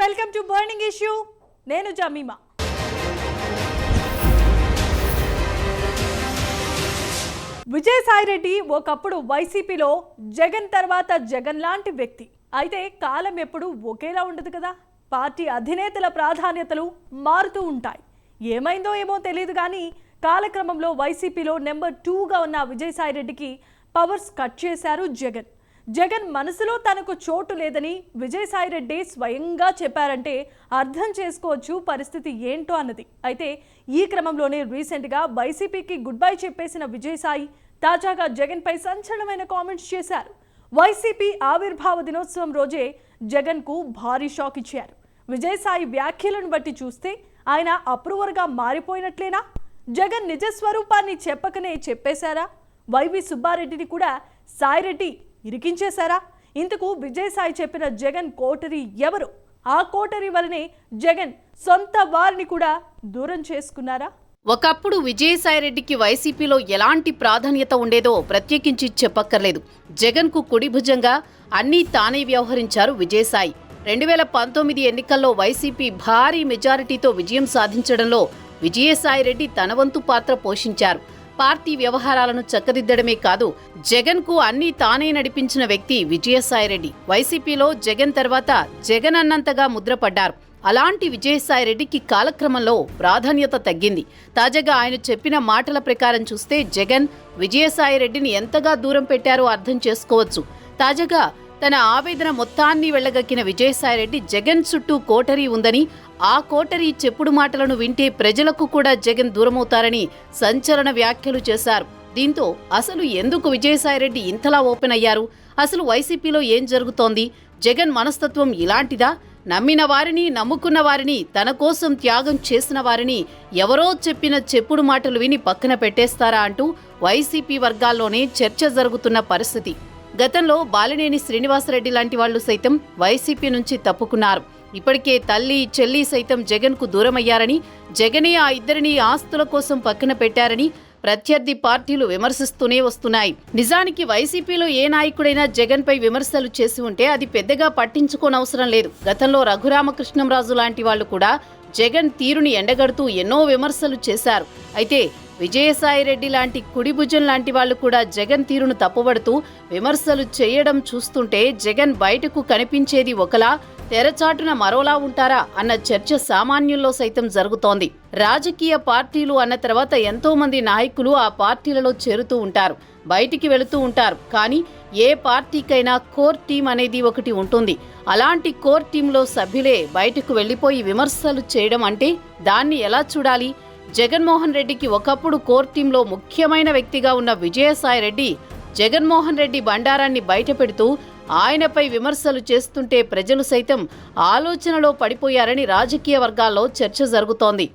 Welcome to burning issue. నేను Jemimah. Vijayasai Reddy ఒకప్పుడు వైసీపీలో జగన్ తర్వాత జగన్ లాంటి వ్యక్తి. అయితే కాలం ఎప్పుడు ఒకేలా ఉండదు కదా. పార్టీ అధినేతల ప్రాధాన్యతలు మారుతూ ఉంటాయి. ఏమైందో ఏమో తెలియదు కానీ కాలక్రమంలో వైసీపీలో నెంబర్ 2గా ఉన్న విజయసాయిరెడ్డికి పవర్స్ కట్ చేశారు జగన్. జగన్ మనసులో తనకు చోటు లేదని విజయసాయిరెడ్డి స్వయంగా చెప్పారంటే అర్థం చేసుకోవచ్చు పరిస్థితి ఏంటో అన్నది. అయితే ఈ క్రమంలోనే రీసెంట్గా వైసీపీకి గుడ్ బై చెప్పేసిన విజయసాయి తాజాగా జగన్పై సంచలనమైన కామెంట్స్ చేశారు. వైసీపీ ఆవిర్భావ దినోత్సవం రోజే జగన్కు భారీ షాక్ ఇచ్చారు. విజయసాయి వ్యాఖ్యలను బట్టి చూస్తే ఆయన అప్రూవర్గా మారిపోయినట్లేనా? జగన్ నిజ స్వరూపాన్ని చెప్పకనే చెప్పేశారా? వైవి సుబ్బారెడ్డిని కూడా సాయిరెడ్డి ఇరికించేశారా? ఇంతకు విజయసాయి చెప్పిన జగన్ కోటరీ ఎవరు? ఆ కోటరీ వలనే జగన్ సొంత వారిని కూడా దూరం చేసుకున్నారా? ఒకప్పుడు విజయసాయిరెడ్డికి వైసీపీలో ఎలాంటి ప్రాధాన్యత ఉండేదో ప్రత్యేకించి చెప్పక్కర్లేదు. జగన్కు కుడిభుజంగా అన్నీ తానే వ్యవహరించారు విజయసాయి. 2019 ఎన్నికల్లో వైసీపీ భారీ మెజారిటీతో విజయం సాధించడంలో విజయసాయిరెడ్డి తన వంతు పాత్ర పోషించారు. పార్టీ వ్యవహారాలను చక్కదిద్దడమే కాదు, జగన్కు అన్నీ తానే నడిపించిన వ్యక్తి విజయసాయిరెడ్డి. వైసీపీలో జగన్ తర్వాత జగన్ అన్నంతగా ముద్రపడ్డారు. అలాంటి విజయసాయిరెడ్డికి కాలక్రమంలో ప్రాధాన్యత తగ్గింది. తాజాగా ఆయన చెప్పిన మాటల ప్రకారం చూస్తే జగన్ విజయసాయిరెడ్డిని ఎంతగా దూరం పెట్టారో అర్థం చేసుకోవచ్చు. తాజాగా తన ఆవేదన మొత్తాన్ని వెళ్లగక్కిన విజయసాయిరెడ్డి జగన్ చుట్టూ కోటరీ ఉందని, ఆ కోటరీ చెప్పుడు మాటలను వింటే ప్రజలకు కూడా జగన్ దూరమవుతారని సంచలన వ్యాఖ్యలు చేశారు. దీంతో అసలు ఎందుకు విజయసాయిరెడ్డి ఇంతలా ఓపెన్ అయ్యారు? అసలు వైసీపీలో ఏం జరుగుతోంది? జగన్ మనస్తత్వం ఇలాంటిదా? నమ్మిన వారిని, నమ్ముకున్న వారిని, తన కోసం త్యాగం చేసిన వారిని ఎవరో చెప్పిన చెప్పుడు మాటలు విని పక్కన పెట్టేస్తారా అంటూ వైసీపీ వర్గాల్లోనే చర్చ జరుగుతున్న పరిస్థితి. గతంలో బాలినేని శ్రీనివాసరెడ్డి లాంటి వాళ్లు సైతం వైసీపీ నుంచి తప్పుకున్నారు. ఇప్పటికే తల్లి, చెల్లి సైతం జగన్కు దూరమయ్యారని, జగనే ఆ ఇద్దరిని ఆస్తుల కోసం పక్కన పెట్టారని ప్రత్యర్థి పార్టీలు విమర్శిస్తూనే వస్తున్నాయి. నిజానికి వైసీపీలో ఏ నాయకుడైనా జగన్పై విమర్శలు చేసి ఉంటే అది పెద్దగా పట్టించుకోనవసరం లేదు. గతంలో రఘురామకృష్ణంరాజు లాంటి వాళ్లు కూడా జగన్ తీరుని ఎండగడుతూ ఎన్నో విమర్శలు చేశారు. అయితే విజయసాయిరెడ్డి లాంటి కుడిభుజం లాంటి వాళ్లు కూడా జగన్ తీరును తప్పుబడుతూ విమర్శలు చేయడం చూస్తుంటే జగన్ బయటకు కనిపించేది ఒకలా, తెరచాటున మరోలా ఉంటారా అన్న చర్చ సామాన్యుల్లో సైతం జరుగుతోంది. రాజకీయ పార్టీలు అన్న తర్వాత ఎంతో మంది నాయకులు ఆ పార్టీలలో చేరుతూ ఉంటారు, బయటికి వెళుతూ ఉంటారు. కానీ ఏ పార్టీకైనా కోర్ టీం అనేది ఒకటి ఉంటుంది. అలాంటి కోర్ టీంలో సభ్యులే బయటకు వెళ్లిపోయి విమర్శలు చేయడం అంటే దాన్ని ఎలా చూడాలి? జగన్మోహన్ రెడ్డికి ఒకప్పుడు కోర్ టీంలో ముఖ్యమైన వ్యక్తిగా ఉన్న విజయసాయిరెడ్డి జగన్మోహన్ రెడ్డి బండారాన్ని బయటపెడుతూ ఆయనపై విమర్శలు చేస్తుంటే ప్రజలు సైతం ఆలోచనలో పడిపోయారని రాజకీయ వర్గాల్లో చర్చ జరుగుతోంది.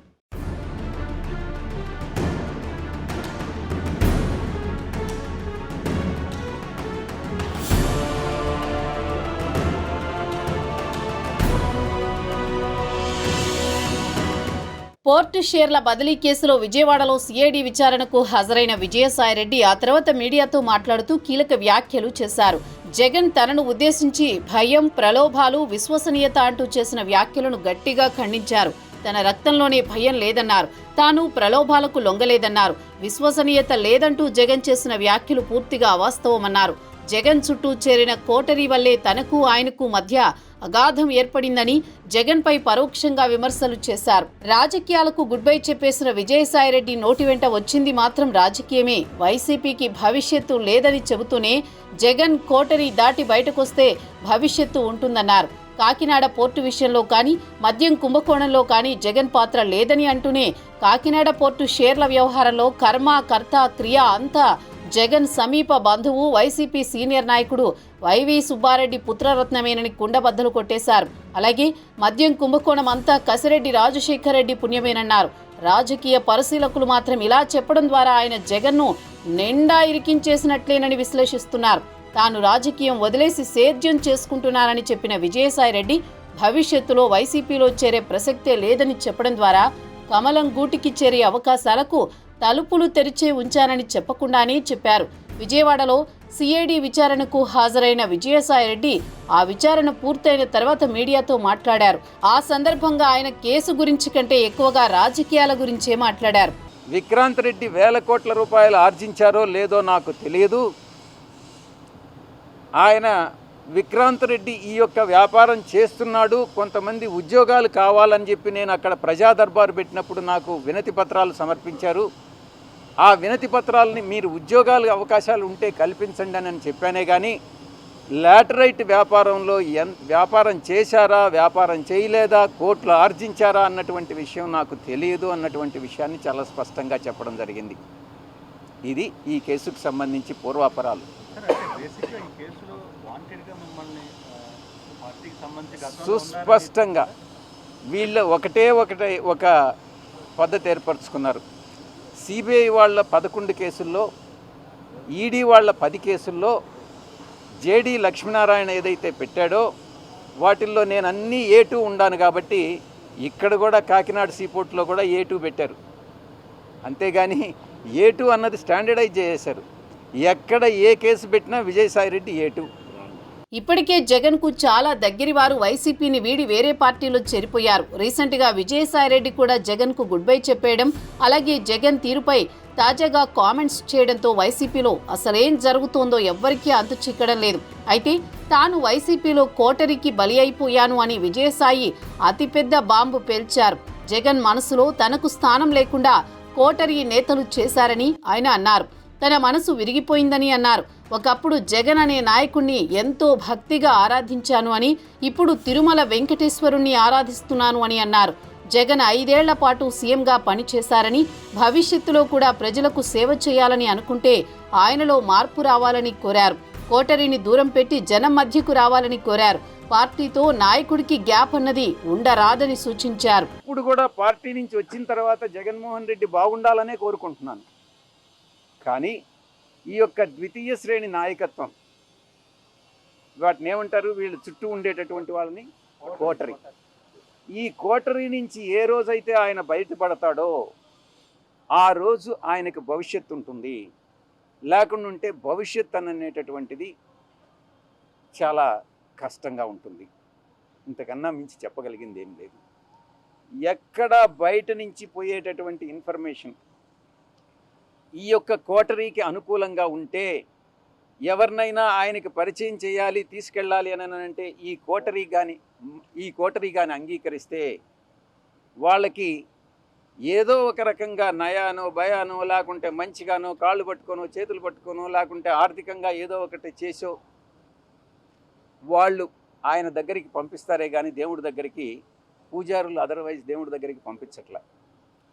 పోర్టు షేర్ల బదిలీ కేసులో విజయవాడలో సిఐడి విచారణకు హాజరైన విజయసాయిరెడ్డి ఆ తర్వాత మీడియాతో మాట్లాడుతూ కీలక వ్యాఖ్యలు చేశారు. జగన్ తనను ఉద్దేశించి భయం, ప్రలోభాలు, విశ్వసనీయత అంటూ చేసిన వ్యాఖ్యలను గట్టిగా ఖండించారు. తన రక్తంలోనే భయం లేదన్నారు. తాను ప్రలోభాలకు లొంగలేదన్నారు. విశ్వసనీయత లేదంటూ జగన్ చేసిన వ్యాఖ్యలు పూర్తిగా అవాస్తవమన్నారు. జగన్ చుట్టూ చేరిన కోటరీ వల్లే తనకు ఆయనకు మధ్య అగాధం ఏర్పడిందని జగన్పై పరోక్షంగా విమర్శలు చేశారు. రాజకీయాలకు గుడ్ బై చెప్పేసిన విజయసాయిరెడ్డి నోటి వెంట వచ్చింది మాత్రం రాజకీయమే, వైసీపీకి భవిష్యత్తు లేదని చెబుతూనే జగన్ కోటరీ దాటి బయటకొస్తే భవిష్యత్తు ఉంటుందన్నారు. కాకినాడ పోర్టు విషయంలో కానీ, మద్యం కుంభకోణంలో కానీ జగన్ పాత్ర లేదని అంటూనే కాకినాడ పోర్టు షేర్ల వ్యవహారంలో కర్మ, కర్త, క్రియ అంతా జగన్ సమీప బంధువు, వైసీపీ సీనియర్ నాయకుడు వైవి సుబ్బారెడ్డి పుత్రరత్నమేనని కుండబద్దలు కొట్టేశారు. అలాగే మద్యం కుంభకోణం అంతా కసిరెడ్డి రాజశేఖర్ రెడ్డి పుణ్యమేనన్నారు. రాజకీయ పరిశీలకులు మాత్రం ఇలా చెప్పడం ద్వారా ఆయన జగన్ను నిండా ఇరికించేసినట్లేనని విశ్లేషిస్తున్నారు. తాను రాజకీయం వదిలేసి సేద్యం చేసుకుంటున్నారని చెప్పిన విజయసాయిరెడ్డి భవిష్యత్తులో వైసీపీలో చేరే ప్రసక్తే లేదని చెప్పడం ద్వారా కమలం గూటికి చేరే అవకాశాలకు తలుపులు తెరిచే ఉంచానని చెప్పకుండానే చెప్పారు. విజయవాడలో సిఐడి విచారణకు హాజరైన విజయసాయిరెడ్డి ఆ విచారణ పూర్తయిన తర్వాత మీడియాతో మాట్లాడారు. ఆ సందర్భంగా ఆయన కేసు గురించి కంటే ఎక్కువగా రాజకీయాల గురించే మాట్లాడారు. విక్రాంత్ రెడ్డి వేల కోట్ల రూపాయలు ఆర్జించారో లేదో నాకు తెలియదు. ఆయన విక్రాంత్ రెడ్డి ఈ యొక్క వ్యాపారం చేస్తున్నాడు, కొంతమంది ఉద్యోగాలు కావాలని చెప్పి నేను అక్కడ ప్రజా దర్బారు పెట్టినప్పుడు నాకు వినతి పత్రాలు సమర్పించారు. ఆ వినతి పత్రాలని మీరు ఉద్యోగాలు అవకాశాలు ఉంటే కల్పించండి అని చెప్పానే కానీ లాటరైట్ వ్యాపారంలో వ్యాపారం చేశారా, వ్యాపారం చేయలేదా, కోట్లు ఆర్జించారా అన్నటువంటి విషయం నాకు తెలియదు అన్నటువంటి విషయాన్ని చాలా స్పష్టంగా చెప్పడం జరిగింది. ఇది ఈ కేసుకు సంబంధించి పూర్వాపరాలు. సుస్పష్టంగా వీళ్ళు ఒక పద్ధతి ఏర్పరచుకున్నారు. సిబిఐ వాళ్ళ 11 కేసుల్లో, ఈడీ వాళ్ళ 10 కేసుల్లో జేడీ లక్ష్మీనారాయణ ఏదైతే పెట్టాడో వాటిల్లో నేను అన్నీ A2 ఉండాను కాబట్టి ఇక్కడ కూడా కాకినాడ సీపోర్ట్లో కూడా A2 పెట్టారు. అంతేగాని A2 అన్నది స్టాండర్డైజ్ చేశారు. ఎక్కడ ఏ కేసు పెట్టినా విజయసాయిరెడ్డి A2. ఇప్పటికే జగన్ కు చాలా దగ్గరి వారు వైసీపీని వీడి వేరే పార్టీలో చేరిపోయారు. రీసెంట్ గా విజయసాయిరెడ్డి కూడా జగన్ కు గుడ్ బై చెప్పేయడం, అలాగే జగన్ తీరుపై తాజాగా కామెంట్స్ చేయడంతో వైసీపీలో అసలేం జరుగుతోందో ఎవ్వరికీ అంతు చిక్కడం లేదు. అయితే తాను వైసీపీలో కోటరికి బలి అయిపోయాను అని విజయసాయి అతిపెద్ద బాంబు పేల్చారు. జగన్ మనసులో తనకు స్థానం లేకుండా కోటరి నేతలు చేశారని ఆయన అన్నారు. తన మనసు విరిగిపోయిందని అన్నారు. ఒకప్పుడు జగన్ అనే నాయకుణ్ణి ఎంతో భక్తిగా ఆరాధించాను అని, ఇప్పుడు తిరుమల వెంకటేశ్వరుణ్ణి ఆరాధిస్తున్నాను అని అన్నారు. జగన్ 5 ఏళ్ల పాటు సీఎంగా పనిచేశారని, భవిష్యత్తులో కూడా ప్రజలకు సేవ చేయాలని అనుకుంటే ఆయనలో మార్పు రావాలని కోరారు. కోటరిని దూరం పెట్టి జనం మధ్యకు రావాలని కోరారు. పార్టీతో నాయకుడికి గ్యాప్ అన్నది ఉండరాదని సూచించారు. ఇప్పుడు కూడా పార్టీ నుంచి వచ్చిన తర్వాత జగన్మోహన్ రెడ్డి బాగుండాలనే కోరుకుంటున్నాను. కానీ ఈ యొక్క ద్వితీయ శ్రేణి నాయకత్వం, వాటిని ఏమంటారు, వీళ్ళు చుట్టూ ఉండేటటువంటి వాళ్ళని కోటరీ. ఈ కోటరీ నుంచి ఏ రోజైతే ఆయన బయటపడతాడో ఆ రోజు ఆయనకు భవిష్యత్తు ఉంటుంది. లేకుండా ఉంటే భవిష్యత్ అనేటటువంటిది చాలా కష్టంగా ఉంటుంది. ఇంతకన్నా మించి చెప్పగలిగింది ఏం లేదు. ఎక్కడ బయట నుంచి పోయేటటువంటి ఇన్ఫర్మేషన్ ఈ యొక్క కోటరీకి అనుకూలంగా ఉంటే, ఎవరినైనా ఆయనకి పరిచయం చేయాలి, తీసుకెళ్ళాలి అని అంటే ఈ కోటరీ కానీ అంగీకరిస్తే వాళ్ళకి ఏదో ఒక రకంగా నయానో భయానో, లేకుంటే మంచిగానో కాళ్ళు పట్టుకోనో చేతులు పట్టుకోనో, లేకుంటే ఆర్థికంగా ఏదో ఒకటి చేసో వాళ్ళు ఆయన దగ్గరికి పంపిస్తారే కానీ దేవుడి దగ్గరికి పూజారులు అదర్వైజ్ దేవుడి దగ్గరికి పంపించట్లా.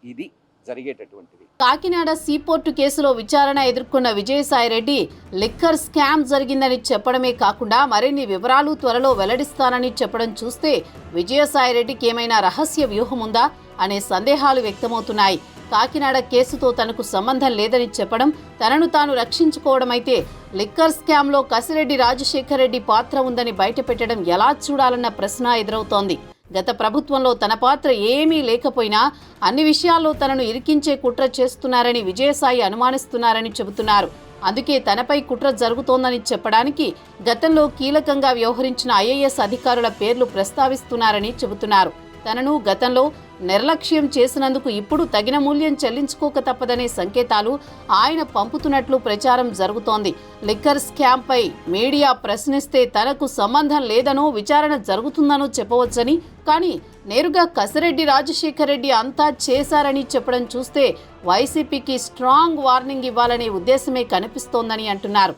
ఇది జరిగేటటువంటిది. కాకినాడ సీపోర్టు కేసులో విచారణ ఎదుర్కొన్న విజయసాయిరెడ్డి లిక్కర్ స్కామ్ జరిగిందని చెప్పడమే కాకుండా మరిన్ని వివరాలు త్వరలో వెల్లడిస్తానని చెప్పడం చూస్తే విజయసాయిరెడ్డికి ఏమైనా రహస్య వ్యూహం ఉందా అనే సందేహాలు వ్యక్తమవుతున్నాయి. కాకినాడ కేసుతో తనకు సంబంధం లేదని చెప్పడం, తనను తాను రక్షించుకోవడం అయితే, లిక్కర్ స్కామ్లో కసిరెడ్డి రాజశేఖర్ రెడ్డి పాత్ర ఉందని బయటపెట్టడం ఎలా చూడాలన్న ప్రశ్న ఎదురవుతోంది. గత ప్రభుత్వంలో తన పాత్ర ఏమీ లేకపోయినా అన్ని విషయాల్లో తనను ఇరికించే కుట్ర చేస్తున్నారని విజయసాయి అనుమానిస్తున్నారని చెబుతున్నారు. అందుకే తనపై కుట్ర జరుగుతోందని చెప్పడానికి గతంలో కీలకంగా వ్యవహరించిన ఐఏఎస్ అధికారుల పేర్లు ప్రస్తావిస్తున్నారని చెబుతున్నారు. తనను గతంలో నిర్లక్ష్యం చేసినందుకు ఇప్పుడు తగిన మూల్యం చెల్లించుకోక తప్పదనే సంకేతాలు ఆయన పంపుతున్నట్లు ప్రచారం జరుగుతోంది. లిక్కర్ స్కామ్పై మీడియా ప్రశ్నిస్తే తనకు సంబంధం లేదనో విచారణ జరుగుతుందనో చెప్పవచ్చని, కానీ నేరుగా కసిరెడ్డి రాజశేఖర్ రెడ్డి అంతా చేశారని చెప్పడం చూస్తే వైసీపీకి స్ట్రాంగ్ వార్నింగ్ ఇవ్వాలనే ఉద్దేశమే కనిపిస్తోందని అంటున్నారు.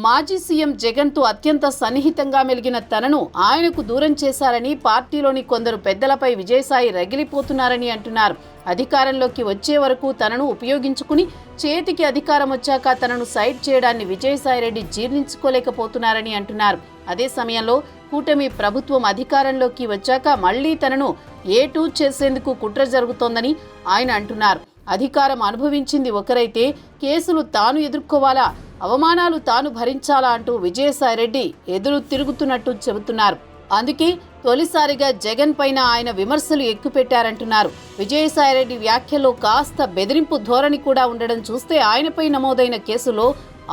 మాజీ సీఎం జగన్తో అత్యంత సన్నిహితంగా మెలిగిన తనను ఆయనకు దూరం చేశారని పార్టీలోని కొందరు పెద్దలపై విజయసాయి రగిలిపోతున్నారని అంటున్నారు. అధికారంలోకి వచ్చే వరకు తనను ఉపయోగించుకుని చేతికి అధికారం వచ్చాక తనను సైడ్ చేయడాన్ని విజయసాయిరెడ్డి జీర్ణించుకోలేకపోతున్నారని అంటున్నారు. అదే సమయంలో కూటమి ప్రభుత్వం అధికారంలోకి వచ్చాక మళ్లీ తనను A2 చేసేందుకు కుట్ర జరుగుతోందని ఆయన అంటున్నారు. అధికారం అనుభవించింది ఒకరైతే కేసులు తాను ఎదుర్కోవాలా, అవమానాలు తాను భరించాలా అంటూ విజయసాయిరెడ్డి ఎదురు తిరుగుతున్నట్టు చెబుతున్నారు. అందుకే తొలిసారిగా జగన్ పైన ఆయన విమర్శలు ఎక్కుపెట్టారంటున్నారు. విజయసాయిరెడ్డి వ్యాఖ్యలో కాస్త బెదిరింపు ధోరణి కూడా ఉండడం చూస్తే ఆయనపై నమోదైన కేసులో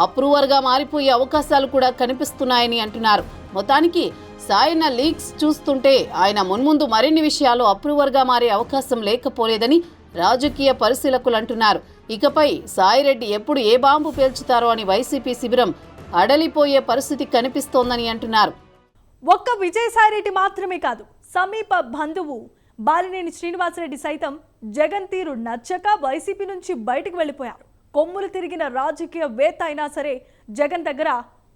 అప్రూవర్గా మారిపోయే అవకాశాలు కూడా కనిపిస్తున్నాయని అంటున్నారు. మొత్తానికి సాయన్న లీక్స్ చూస్తుంటే ఆయన మున్ముందు మరిన్ని విషయాలు అప్రూవర్గా మారే అవకాశం లేకపోలేదని రాజకీయ పరిశీలకులు అంటున్నారు. ఇకపై సాయిరెడ్డి ఎప్పుడు ఏ బాంబు పేల్చుతారో అని వైసీపీ శిబిరం అడలిపోయే పరిస్థితి కనిపిస్తోందని అంటున్నారు. ఒక్క విజయసాయిరెడ్డి మాత్రమే కాదు, సమీప బంధువు బాలినేని శ్రీనివాసరెడ్డి సైతం జగన్ తీరు నచ్చక వైసీపీ నుంచి బయటకు వెళ్ళిపోయారు. కొమ్ములు తిరిగిన రాజకీయ వేత్త అయినా సరే జగన్ దగ్గర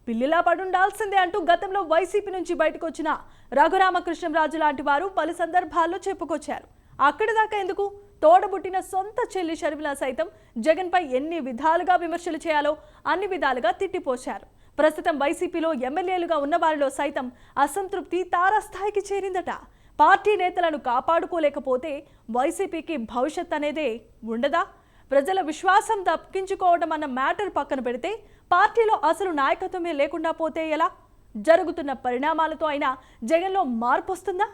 పిల్లిలా పడుండాల్సిందే అంటూ గతంలో వైసీపీ నుంచి బయటకు వచ్చిన రఘురామకృష్ణరాజు లాంటి వారు పలు సందర్భాల్లో చెప్పుకొచ్చారు. అక్కడి దాకా ఎందుకు, తోడబుట్టిన సొంత చెల్లి షర్మిల సైతం జగన్పై ఎన్ని విధాలుగా విమర్శలు చేయాలో అన్ని విధాలుగా తిట్టిపోశారు. ప్రస్తుతం వైసీపీలో ఎమ్మెల్యేలుగా ఉన్న వారిలో సైతం అసంతృప్తి తారాస్థాయికి చేరిందట. పార్టీ నేతలను కాపాడుకోలేకపోతే వైసీపీకి భవిష్యత్ అనేదే ఉండదా? ప్రజల విశ్వాసం దక్కించుకోవడం అన్న మ్యాటర్ పక్కన పెడితే పార్టీలో అసలు నాయకత్వమే లేకుండా పోతే ఎలా? జరుగుతున్న పరిణామాలతో అయినా జగన్లో మార్పు వస్తుందా?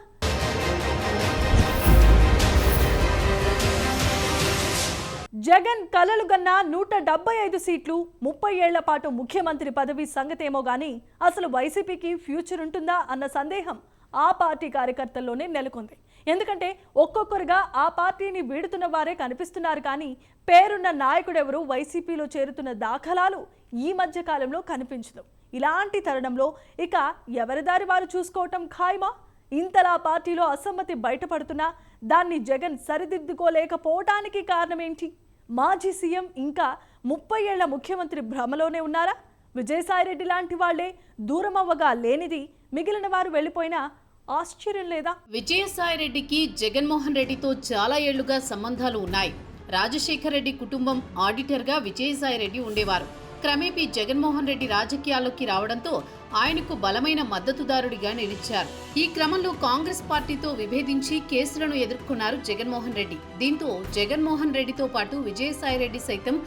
జగన్ కలలు గన్న 175 సీట్లు, 30 ఏళ్ల పాటు ముఖ్యమంత్రి పదవి సంగతేమో గానీ అసలు వైసీపీకి ఫ్యూచర్ ఉంటుందా అన్న సందేహం ఆ పార్టీ కార్యకర్తల్లోనే నెలకొంది. ఎందుకంటే ఒక్కొక్కరుగా ఆ పార్టీని వీడుతున్న వారే కనిపిస్తున్నారు, కానీ పేరున్న నాయకుడెవరూ వైసీపీలో చేరుతున్న దాఖలాలు ఈ మధ్య కాలంలో కనిపించదు. ఇలాంటి తరుణంలో ఇక ఎవరి దారి వారు చూసుకోవటం ఖాయమా? ఇంతలా పార్టీలో అసమ్మతి బయటపడుతున్నా దాన్ని జగన్ సరిదిద్దుకోలేకపోవటానికి కారణమేంటి? మాజీ సీఎం ఇంకా 30 ఏళ్ల ముఖ్యమంత్రి భ్రమలోనే ఉన్నారా? విజయసాయిరెడ్డి లాంటి వాళ్లే దూరం అవ్వగా లేనిది మిగిలిన వారు వెళ్ళిపోయినా ఆశ్చర్యం లేదా? విజయసాయిరెడ్డికి జగన్మోహన్ రెడ్డితో చాలా ఏళ్లుగా సంబంధాలు ఉన్నాయి. రాజశేఖర్ రెడ్డి కుటుంబం ఆడిటర్గా విజయసాయిరెడ్డి ఉండేవారు. క్రమేపీ జగన్మోహన్ రెడ్డి రాజకీయాల్లోకి రావడంతో ఆయనకు బలమైన మద్దతుదారుడిగా నిలిచారు. ఈ క్రమంలో కాంగ్రెస్ పార్టీతో విభేదించి కేసులను ఎదుర్కొన్నారు జగన్మోహన్ రెడ్డి. దీంతో జగన్మోహన్ రెడ్డితో పాటు విజయసాయిరెడ్డి సైతం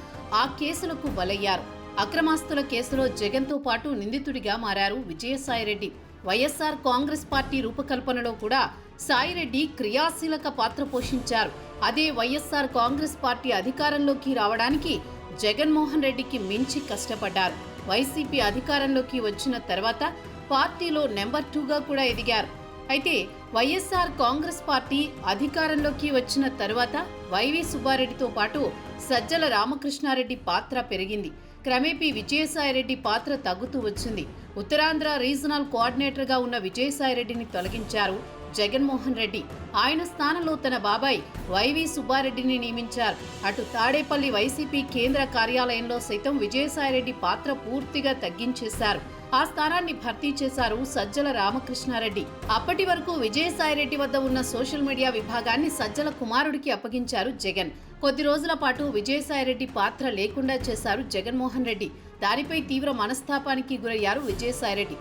ఆ కేసులకు బలయ్యారు. అక్రమాస్తుల కేసులో జగన్తో పాటు నిందితుడిగా మారారు విజయసాయిరెడ్డి. వైఎస్ఆర్ కాంగ్రెస్ పార్టీ రూపకల్పనలో కూడా సాయిరెడ్డి క్రియాశీలక పాత్ర పోషించారు. అదే వైఎస్ఆర్ కాంగ్రెస్ పార్టీ అధికారంలోకి రావడానికి జగన్మోహన్ రెడ్డికి మించి కష్టపడ్డారు. వైసీపీ అధికారంలోకి వచ్చిన తర్వాత పార్టీలో నెంబర్ 2గా కూడా ఎదిగారు. అయితే వైఎస్ఆర్ కాంగ్రెస్ పార్టీ అధికారంలోకి వచ్చిన తర్వాత వైవి సుబ్బారెడ్డితో పాటు సజ్జల రామకృష్ణారెడ్డి పాత్ర పెరిగింది. క్రమేపీ విజయసాయిరెడ్డి పాత్ర తగ్గుతూ వచ్చింది. ఉత్తరాంధ్ర రీజనల్ కోఆర్డినేటర్గా ఉన్న విజయసాయిరెడ్డిని తొలగించారు జగన్మోహన్ రెడ్డి. ఆయన స్థానంలో తన బాబాయ్ వైవి సుబ్బారెడ్డిని నియమించారు. అటు తాడేపల్లి వైసీపీ కేంద్ర కార్యాలయంలో సైతం విజయసాయిరెడ్డి పాత్ర పూర్తిగా తగ్గించేశారు. ఆ స్థానాన్ని భర్తీ చేశారు సజ్జల రామకృష్ణారెడ్డి. అప్పటి వరకు విజయసాయిరెడ్డి వద్ద ఉన్న సోషల్ మీడియా విభాగాన్ని సజ్జల కుమారుడికి అప్పగించారు జగన్. కొద్ది రోజుల పాటు విజయసాయిరెడ్డి పాత్ర లేకుండా చేశారు జగన్మోహన్ రెడ్డి. దానిపై తీవ్ర మనస్తాపానికి గురయ్యారు విజయసాయిరెడ్డి.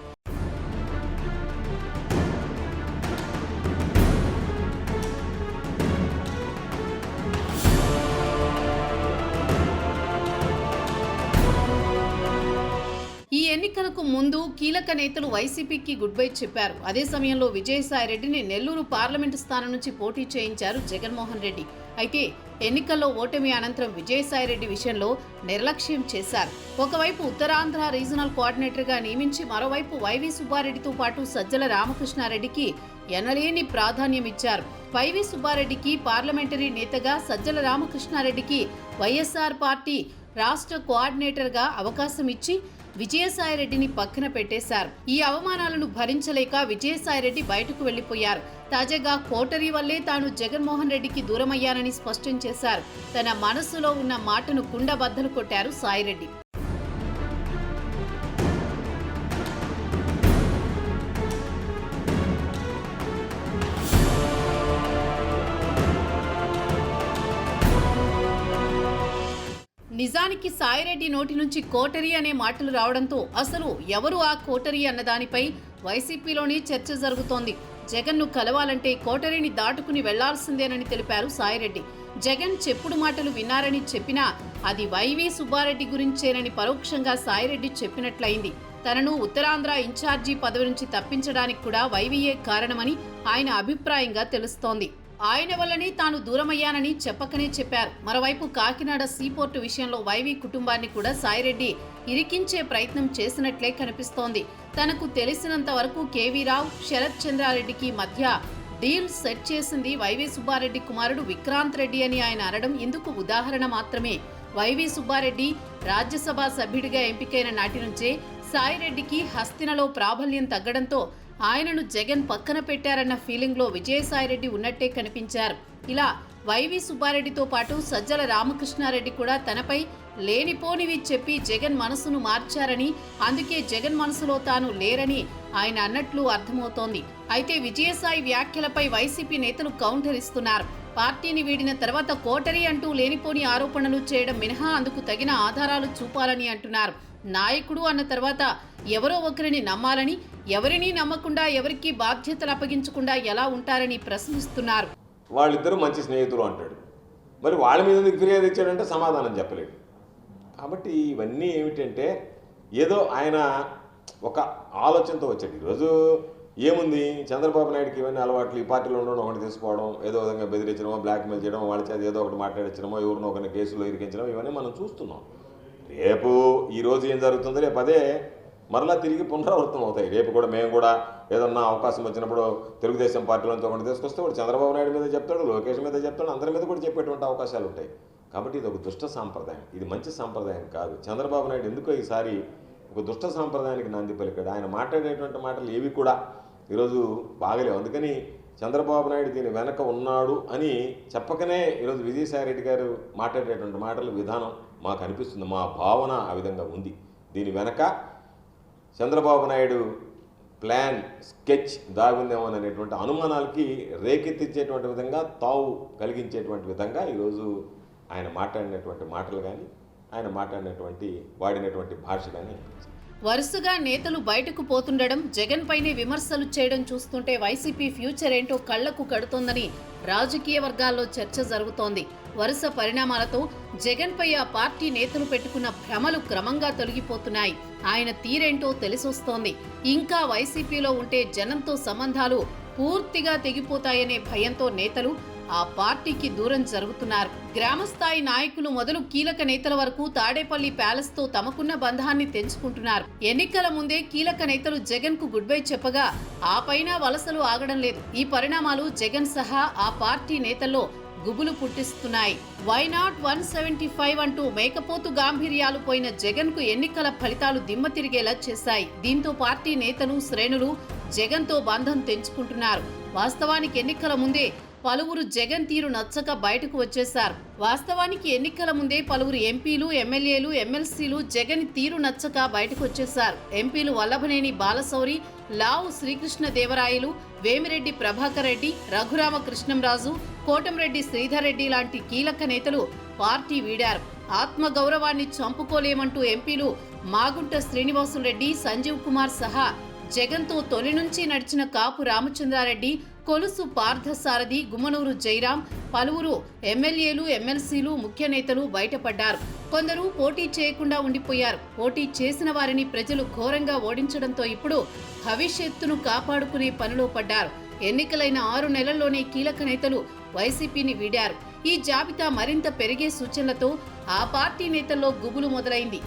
ఈ ఎన్నికలకు ముందు కీలక నేతలు వైసీపీకి గుడ్ బై చెప్పారు. అదే సమయంలో విజయసాయిరెడ్డిని నెల్లూరు పార్లమెంటు స్థానం నుంచి పోటీ చేయించారు జగన్మోహన్ రెడ్డి. అయితే ఎన్నికల్లో ఓటమి అనంతరం విజయసాయిరెడ్డి విషయంలో నిర్లక్ష్యం చేశారు. ఒకవైపు ఉత్తరాంధ్ర రీజనల్ కోఆర్డినేటర్గా నియమించి మరోవైపు వైవి సుబ్బారెడ్డితో పాటు సజ్జల రామకృష్ణారెడ్డికి ఎనలేని ప్రాధాన్యం ఇచ్చారు. వైవి సుబ్బారెడ్డికి పార్లమెంటరీ నేతగా, సజ్జల రామకృష్ణారెడ్డికి వైఎస్ఆర్ పార్టీ రాష్ట్ర కోఆర్డినేటర్గా అవకాశం ఇచ్చి విజయసాయిరెడ్డిని పక్కన పెట్టేశారు. ఈ అవమానాలను భరించలేక విజయసాయిరెడ్డి బయటకు వెళ్లిపోయారు. తాజాగా కోటరీ వల్లే తాను జగన్మోహన్ రెడ్డికి దూరమయ్యానని స్పష్టం చేశారు. తన మనసులో ఉన్న మాటను కుండబద్దలు కొట్టారు సాయిరెడ్డి. నిజానికి సాయిరెడ్డి నోటి నుంచి కోటరీ అనే మాటలు రావడంతో అసలు ఎవరు ఆ కోటరీ అన్న దానిపై వైసీపీలోనే చర్చ జరుగుతోంది. జగన్ను కలవాలంటే కోటరీని దాటుకుని వెళ్లాల్సిందేనని తెలిపారు సాయిరెడ్డి. జగన్ చెప్పుడు మాటలు విన్నారని చెప్పినా అది వైవి సుబ్బారెడ్డి గురించేనని పరోక్షంగా సాయిరెడ్డి చెప్పినట్లయింది. తనను ఉత్తరాంధ్ర ఇన్ఛార్జి పదవి నుంచి తప్పించడానికి కూడా వైవీయే కారణమని ఆయన అభిప్రాయంగా తెలుస్తోంది. ఆయన వల్లనే తాను దూరమయ్యానని చెప్పకనే చెప్పారు. మరోవైపు కాకినాడ సీపోర్టు విషయంలో వైవి కుటుంబాన్ని కూడా సాయిరెడ్డి ఇరికించే ప్రయత్నం చేసినట్లే కనిపిస్తోంది. తనకు తెలిసినంత వరకు కేవీ రావు, శరత్ చంద్రారెడ్డికి మధ్య డీల్ సెట్ చేసింది వైవి సుబ్బారెడ్డి కుమారుడు విక్రాంత్ రెడ్డి అని ఆయన అనడం ఇందుకు ఉదాహరణ మాత్రమే. వైవి సుబ్బారెడ్డి రాజ్యసభ సభ్యుడిగా ఎంపికైన నాటి నుంచే సాయిరెడ్డికి హస్తినలో ప్రాబల్యం తగ్గడంతో ఆయనను జగన్ పక్కన పెట్టారన్న ఫీలింగ్లో విజయసాయిరెడ్డి ఉన్నట్టే కనిపించారు. ఇలా వైవి సుబ్బారెడ్డితో పాటు సజ్జల రామకృష్ణారెడ్డి కూడా తనపై లేనిపోనివి చెప్పి జగన్ మనసును మార్చారని, అందుకే జగన్ మనసులో తాను లేరని ఆయన అన్నట్లు అర్థమవుతోంది. అయితే విజయసాయి వ్యాఖ్యలపై వైసీపీ నేతలు కౌంటర్ ఇస్తున్నారు. పార్టీని వీడిన తర్వాత కోటరీ అంటూ లేనిపోని ఆరోపణలు చేయడం మినహా అందుకు తగిన ఆధారాలు చూపాలని అంటున్నారు. నాయకుడు అన్న తర్వాత ఎవరో ఒకరిని నమ్మాలని, ఎవరినీ నమ్మకుండా ఎవరికీ బాధ్యతలు అప్పగించకుండా ఎలా ఉంటారని ప్రశ్నిస్తున్నారు. వాళ్ళిద్దరూ మంచి స్నేహితులు అంటాడు, మరి వాళ్ళ మీద ఎందుకు ఫిర్యాదు ఇచ్చాడంటే సమాధానం చెప్పలేడు. కాబట్టి ఇవన్నీ ఏమిటంటే ఏదో ఆయన ఒక ఆలోచనతో వచ్చాడు. ఈరోజు ఏముంది, చంద్రబాబు నాయుడుకి ఇవన్నీ అలవాట్లు, ఈ పార్టీలో ఉండడం, ఒకటి తీసుకోవడం, ఏదో విధంగా బెదిరించడమో, బ్లాక్మెయిల్ చేయడం, వాళ్ళ చేత ఏదో ఒకటి మాట్లాడించడమో, ఎవరినో ఒకరిని కేసులో ఇరికించడం, ఇవన్నీ మనం చూస్తున్నాం. రేపు ఈరోజు ఏం జరుగుతుందో రేపు అదే మరలా తిరిగి పునరావృతం అవుతాయి. రేపు కూడా మేము కూడా ఏదన్నా అవకాశం వచ్చినప్పుడు తెలుగుదేశం పార్టీలోంచి ఒకటి తీసుకొస్తే వాడు చంద్రబాబు నాయుడు మీద చెప్తాడు, లోకేష్ మీద చెప్తాడు, అందరి మీద కూడా చెప్పేటువంటి అవకాశాలు ఉంటాయి. కాబట్టి ఇది ఒక దుష్ట సాంప్రదాయం, ఇది మంచి సాంప్రదాయం కాదు. చంద్రబాబు నాయుడు ఎందుకో ఈసారి ఒక దుష్ట సాంప్రదాయానికి నాంది పలికాడు. ఆయన మాట్లాడేటువంటి మాటలు ఏవి కూడా ఈరోజు బాగలేవు. అందుకని చంద్రబాబు నాయుడు దీని వెనక ఉన్నాడు అని చెప్పకనే ఈరోజు విజయసాయిరెడ్డి గారు మాట్లాడేటువంటి మాటల విధానం మాకు అనిపిస్తుంది. మా భావన ఆ విధంగా ఉంది. దీని వెనక చంద్రబాబు నాయుడు ప్లాన్, స్కెచ్ దాగుందేమో అనేటువంటి అనుమానాలకి రేకెత్తించేటువంటి విధంగా, తావు కలిగించేటువంటి విధంగా ఈరోజు ఆయన మాట్లాడినటువంటి మాటలు కానీ, ఆయన మాట్లాడినటువంటి వాడినటువంటి భాష కానీ. వరుసగా నేతలు బయటకు పోతుండడం, జగన్ పైనే విమర్శలు చేయడం చూస్తుంటే వైసీపీ ఫ్యూచర్ ఏంటో కళ్లకు కడుతోందని రాజకీయ వర్గాల్లో చర్చ జరుగుతోంది. వరుస పరిణామాలతో జగన్ పై ఆ పార్టీ నేతలు పెట్టుకున్న భ్రమలు క్రమంగా తొలగిపోతున్నాయి. ఆయన తీరేంటో తెలిసొస్తోంది. ఇంకా వైసీపీలో ఉంటే జనంతో సంబంధాలు పూర్తిగా తెగిపోతాయనే భయంతో నేతలు ఆ పార్టీకి దూరం జరుగుతున్నారు. గ్రామస్థాయి నాయకులు మొదలు కీలక నేతల వరకు తాడేపల్లి ప్యాలెస్ తో తమకున్న బంధాన్ని తెంచుకుంటున్నారు. ఎన్నికల ముందే కీలక నేతలు జగన్ కు గుడ్ బై చెప్పగా ఆ పైన వలసలు ఆగడం లేదు. ఈ పరిణామాలు జగన్ సహా ఆ పార్టీ నేతల్లో గుబులు పుట్టిస్తున్నాయి. వై నాట్ 175 అంటూ మేకపోతు గాంభీర్యాలు పోయిన జగన్ కు ఎన్నికల ఫలితాలు దిమ్మ తిరిగేలా చేశాయి. దీంతో పార్టీ నేతలు, శ్రేణులు జగన్ తో బంధం తెంచుకుంటున్నారు. వాస్తవానికి ఎన్నికల ముందే పలువురు జగన్ తీరు నచ్చక బయటకు వచ్చేశారు. వాస్తవానికి ఎన్నికల ముందే పలువురు ఎంపీలు, ఎమ్మెల్యేలు, ఎమ్మెల్సీలు జగన్ తీరు నచ్చక బయటకు వచ్చేశారు. ఎంపీలు వల్లభనేని బాలశౌరి, లావు శ్రీకృష్ణదేవరాయలు, వేమిరెడ్డి ప్రభాకర్ రెడ్డి, రఘురామ కృష్ణంరాజు, కోటంరెడ్డి శ్రీధర్ రెడ్డి లాంటి కీలక నేతలు పార్టీ వీడారు. ఆత్మగౌరవాన్ని చంపుకోలేమంటూ ఎంపీలు మాగుంట శ్రీనివాసులరెడ్డి, సంజీవ్ కుమార్ సహా జగన్తో తొలి నుంచి నడిచిన కాపు రామచంద్రారెడ్డి, కొలుసు పార్థసారథి, గుమ్మనూరు జయరాం, పలువురు ఎమ్మెల్యేలు, ఎమ్మెల్సీలు, ముఖ్య నేతలు బయటపడ్డారు. కొందరు పోటీ చేయకుండా ఉండిపోయారు. పోటీ చేసిన వారిని ప్రజలు ఘోరంగా ఓడించడంతో ఇప్పుడు భవిష్యత్తును కాపాడుకునే పనిలో పడ్డారు. ఎన్నికలైన 6 నెలల్లోనే కీలక నేతలు వైసీపీని వీడారు. ఈ జాబితా మరింత పెరిగే సూచనలతో ఆ పార్టీ నేతల్లో గుబులు మొదలైంది.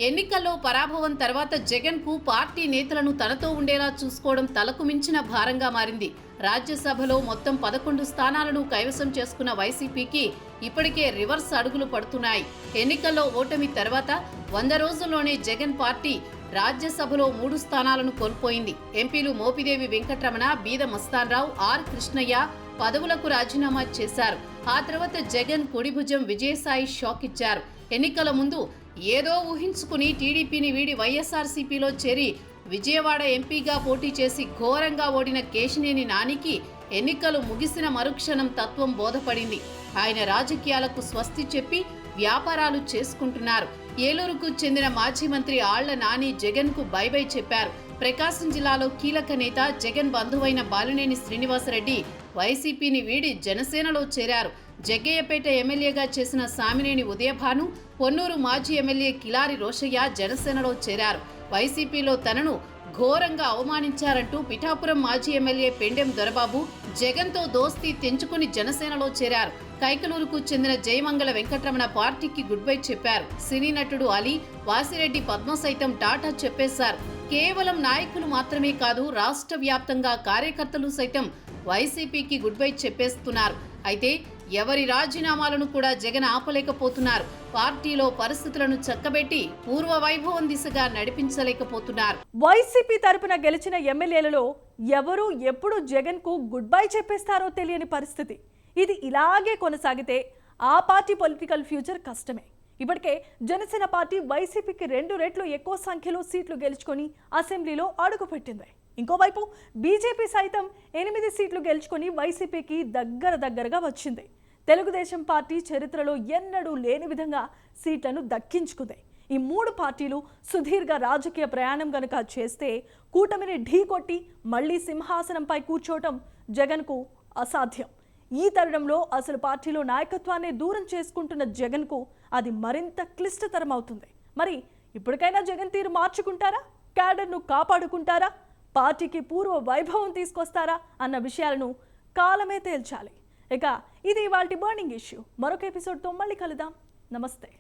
ఎన్నికల్లో పరాభవం తర్వాత జగన్ కు పార్టీ నేతలను తనతో ఉండేలా చూసుకోవడం తలకు మించిన భారంగా మారింది. రాజ్యసభలో మొత్తం 11 స్థానాలను కైవసం చేసుకున్న వైసీపీకి ఇప్పటికే రివర్స్ అడుగులు పడుతున్నాయి. ఎన్నికల్లో ఓటమి తర్వాత 100 రోజుల్లోనే జగన్ పార్టీ రాజ్యసభలో 3 స్థానాలను కోల్పోయింది. ఎంపీలు మోపిదేవి వెంకటరమణ, బీద మస్తాన్రావు, ఆర్ కృష్ణయ్య పదవులకు రాజీనామా చేశారు. ఆ తర్వాత జగన్ కుడిభుజం విజయసాయి షాక్ ఇచ్చారు. ఎన్నికల ముందు ఏదో ఊహించుకుని టీడీపీని వీడి వైఎస్ఆర్సీపీలో చేరి విజయవాడ ఎంపీగా పోటీ చేసి ఘోరంగా ఓడిన కేశినేని నానికి ఎన్నికలు ముగిసిన మరుక్షణం తత్వం బోధపడింది. ఆయన రాజకీయాలకు స్వస్తి చెప్పి వ్యాపారాలు చేసుకుంటున్నారు. ఏలూరుకు చెందిన మాజీ మంత్రి ఆళ్ల నాని జగన్ కు బై బై చెప్పారు. ప్రకాశం జిల్లాలో కీలక నేత జగన్ బంధువైన బాలినేని శ్రీనివాసరెడ్డి వైసీపీని వీడి జనసేనలో చేరారు. జగ్గయ్యపేట ఎమ్మెల్యేగా చేసిన సామినేని ఉదయభాను, పొన్నూరు మాజీ ఎమ్మెల్యే కిలారి రోషయ్య జనసేనలో చేరారు. వైసీపీలో తనను ఘోరంగా అవమానించారంటూ పిఠాపురం మాజీ ఎమ్మెల్యే పెండెం దొరబాబు జగన్తో దోస్తీ తెంచుకుని జనసేనలో చేరారు. కైకలూరుకు చెందిన జయమంగళ వెంకటరమణ పార్టీకి గుడ్ బై చెప్పారు. సినీ నటుడు అలీ, వాసిరెడ్డి పద్మ సైతం టాటా చెప్పేశారు. కేవలం నాయకులు మాత్రమే కాదు, రాష్ట్ర వ్యాప్తంగా కార్యకర్తలు సైతం వైసీపీకి గుడ్ బై చెప్పేస్తున్నారు. అయితే ఎవరి రాజీనామాలను కూడా జగన్ ఆపలేకపోతున్నారు. పార్టీలో పరిస్థితులను చక్కబెట్టి పూర్వ వైభవం దిశగా నడిపించలేకపోతున్నారు. వైసీపీ తరపున గెలిచిన ఎమ్మెల్యేలలో ఎవరు ఎప్పుడు జగన్ కు గుడ్ బై చెప్పేస్తారో తెలియని పరిస్థితి. ఇది ఇలాగే కొనసాగితే ఆ పార్టీ పొలిటికల్ ఫ్యూచర్ కష్టమే. ఇప్పటికే జనసేన పార్టీ వైసీపీకి 2 రెట్లు ఎక్కువ సంఖ్యలో సీట్లు గెలుచుకొని అసెంబ్లీలో అడుగుపెట్టింది. ఇంకోవైపు బీజేపీ సైతం 8 సీట్లు గెలుచుకొని వైసీపీకి దగ్గరగా వచ్చింది. తెలుగుదేశం పార్టీ చరిత్రలో ఎన్నడూ లేని విధంగా సీట్లను దక్కించుకుంది. ఈ 3 పార్టీలు సుదీర్ఘ రాజకీయ ప్రయాణం గనుక చేస్తే కూటమిని ఢీకొట్టి మళ్లీ సింహాసనంపై కూర్చోవటం జగన్కు అసాధ్యం. ఈ తరుణంలో అసలు పార్టీలో నాయకత్వాన్ని దూరం చేసుకుంటున్న జగన్కు అది మరింత క్లిష్టతరం అవుతుంది. మరి ఇప్పటికైనా జగన్ తీరు మార్చుకుంటారా? క్యాడర్ను కాపాడుకుంటారా? పార్టీకి పూర్వ వైభవం తీసుకొస్తారా అన్న విషయాలను కాలమే తేల్చాలి. ఇక ఇది ఇవాల్టి బర్నింగ్ ఇష్యూ. మరొక ఎపిసోడ్తో మళ్ళీ కలుద్దాం. నమస్తే.